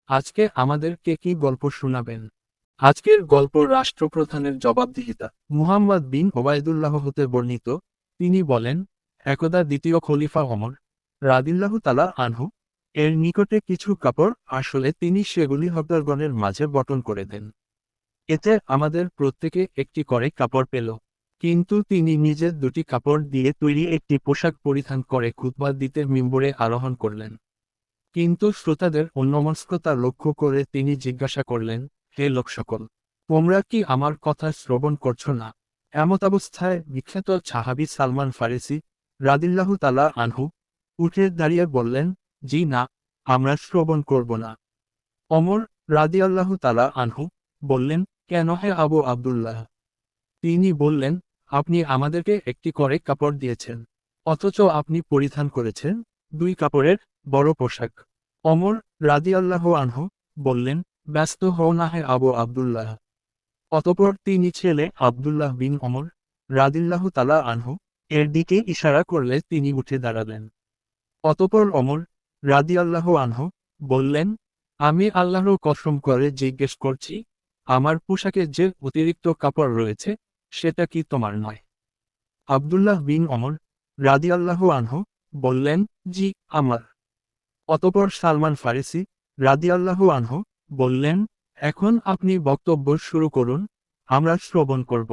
আজকে আমাদেরকে কি গল্প শোনাবেন? আজকের গল্প রাষ্ট্রপ্রধানের জবাবদিহিতা। মুহাম্মদ বিন ওবায়দুল্লাহ হতে বর্ণিত, তিনি বলেন, একদা দ্বিতীয় খলিফা ওমর রাদিয়াল্লাহু তাআলা আনহু এর নিকটে কিছু কাপড় আসলে তিনি সেগুলি হদ্দারগণের মাঝে বণ্টন করে দেন। এতে আমাদের প্রত্যেকে একটি করে কাপড় পেল। কিন্তু তিনি নিজের দুটি কাপড় দিয়ে তৈরি একটি পোশাক পরিধান করে খুতবা দিতে মিম্বরে আরোহণ করলেন। কিন্তু শ্রোতাদের অন্যমনস্কতা লক্ষ্য করে তিনি জিজ্ঞাসা করলেন, হে লোকসকল, তোমরা কি আমার কথা শ্রবণ করছো না? এমতাবস্থায় বিখ্যাত সাহাবী সালমান ফারিসি রাদিয়াল্লাহু তাআলা আনহু উঠে দাঁড়িয়ে বললেন, জি না, আমরা শ্রবণ করব না। ওমর রাদিয়াল্লাহু তাআলা আনহু বললেন, কেন হে আবু আব্দুল্লাহ? তিনি বললেন, আপনি আমাদেরকে একটি করে কাপড় দিয়েছেন, অথচ আপনি পরিধান করেছেন দুই কাপড়ের বড় পোশাক। ওমর রাদিয়াল্লাহু আনহু বললেন, ব্যস্ত হও না হে আবু আব্দুল্লাহ। অতঃপর তিনি ছেলে আব্দুল্লাহ বিন ওমর রাদিয়াল্লাহু তাআলা আনহু এর দিকে ইশারা করলে তিনি উঠে দাঁড়ালেন। অতঃপর ওমর রাদিয়াল্লাহু আনহু বললেন, আমি আল্লাহর কসম করে জিজ্ঞেস করছি, আমার পোশাকে যে অতিরিক্ত কাপড় রয়েছে সেটা কি তোমার নয়? আব্দুল্লাহ বিন ওমর রাদিয়াল্লাহু আনহু বললেন, জি, আমার। অতঃপর সালমান ফারিসি রাদিয়াল্লাহু আনহু বললেন, এখন আপনি বক্তব্য শুরু করুন, আমরা শ্রবণ করব।